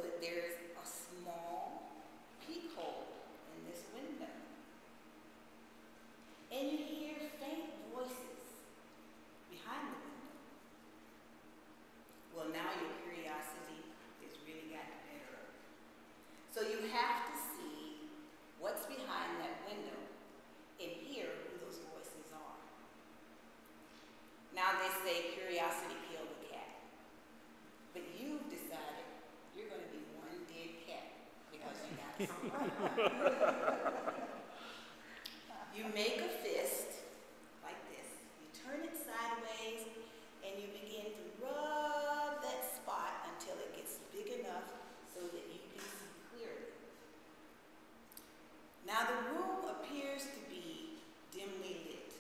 that there's a small peek hole in this window. And you hear faint voices behind the window. Well, now your curiosity has really gotten better. So you have to see what's behind that window and hear who those voices are. Now they say curiosity killed the cat. But you've decided you're going to be one dead cat because you got it. You make a fist like this. You turn it sideways and you begin to rub that spot until it gets big enough so that you can see clearly. Now the room appears to be dimly lit,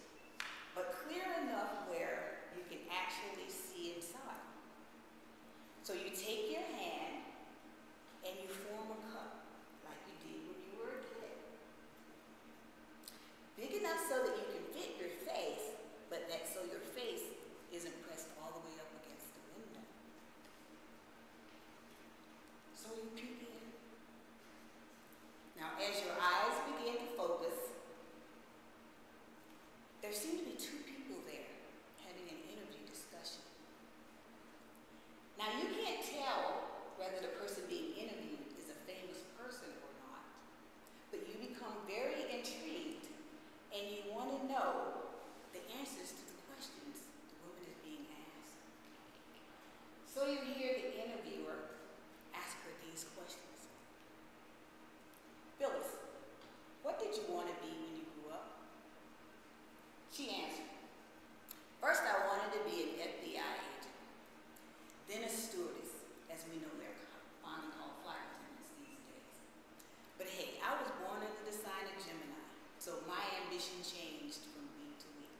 but clear enough where you can actually see inside. So you take your hand and you form a cup like you did when you were a kid. Big enough so that you can fit your face, but that so your face isn't pressed all the way up against the window. So you peek in. Now as your eyes begin to focus, there seem to be two people there having an interview discussion. Now you can't tell whether the person being interviewed is a famous person or not, but you become very intrigued and you want to know the answers to the questions the woman is being asked. So you hear the interviewer ask her these questions. Phyllis, what did you want to be when you grew up? She answered, first I wanted to be an FBI agent, then a stewardess, as we know they're fondly called flight attendants these days. But hey, I was born under the sign of Gemini, so my ambition changed from week to week.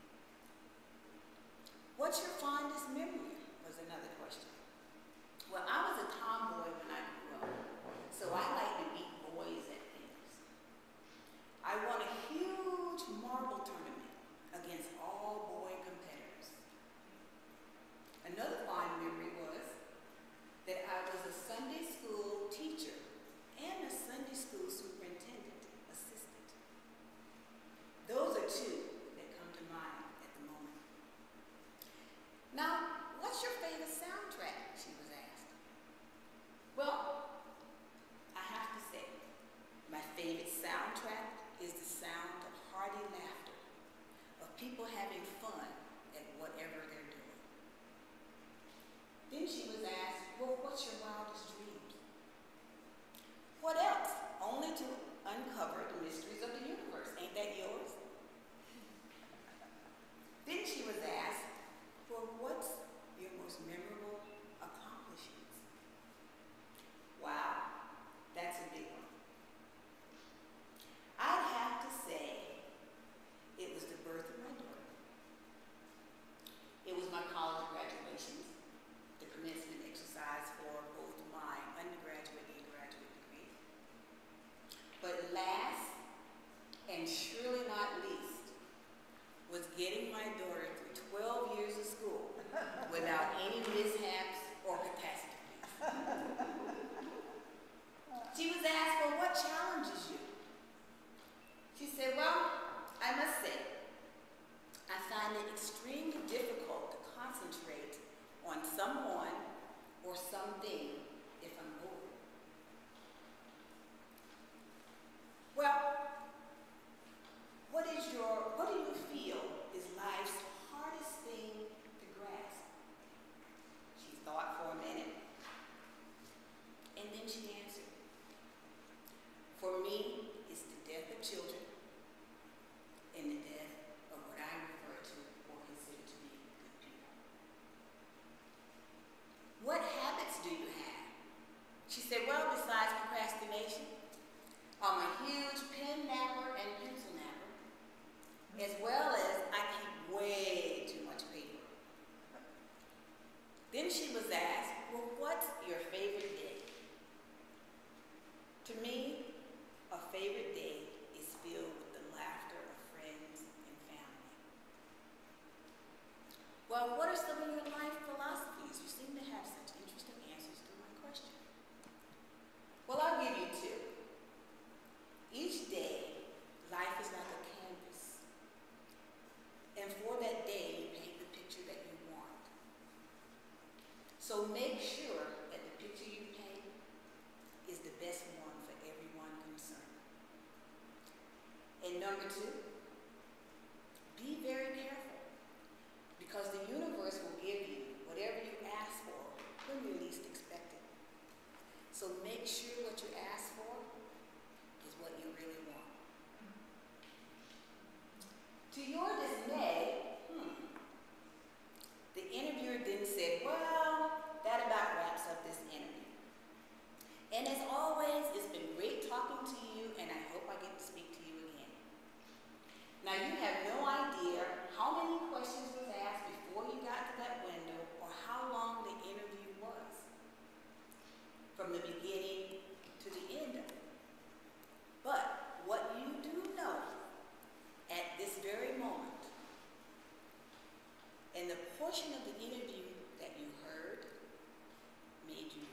What's your fondest memory? Was another question. Well, I was a tomboy when I grew up, so I like to beat boys at things. I won a huge marble tournament against all boy competitors. Another fond memory was that I was a Sunday school teacher and a Sunday school superintendent assistant. Those are two that come to mind at the moment. Now, what's your favorite soundtrack? She was asked. Well, I have to say, my favorite soundtrack is the sound of hearty laughter, of people having fun at whatever they're doing. Then she was asked, well, what's your wildest dreams? What else? Only to uncover the mysteries of the universe. Ain't that yours? Then she was asked, well, what's your most memorable accomplishments? Wow, that's a big one. I'd have to say it was the birth of my daughter. It was my college graduations, the commencement exercise for both my undergraduate and graduate degrees. But last, and surely not least, was getting my daughter through 12 years of school without any mishaps or catastrophes. She was asked, well, what challenges you? She said, well, I must say, I find it extremely difficult to concentrate on someone or something if I'm bored. Well, what do you feel is life's hardest thing to grasp? She thought for a minute, and then she answered, for me, it's the death of children and the death of what I refer to or consider to be good people. What habits do you have? She said, well, besides procrastination, I'm a huge pen napper and pencil napper, as well as I keep way too much paper. Then she was asked, well, what's your favorite day? To me, a favorite day is filled with the laughter of friends and family. Well, what are some of your life philosophies? You seem to have such interesting answers to my question. to, be very careful, because the universe will give you whatever you ask for when you least expect it. So make sure what you ask for is what you really want. To your dismay, the interviewer then said, well, that about wraps up this interview. And as always, it's been great talking to you, and I hope I get to speak to you again. Now, you have no idea how many questions was asked before you got to that window, or how long the interview was, from the beginning to the end of it. But what you do know at this very moment, and the portion of the interview that you heard, made you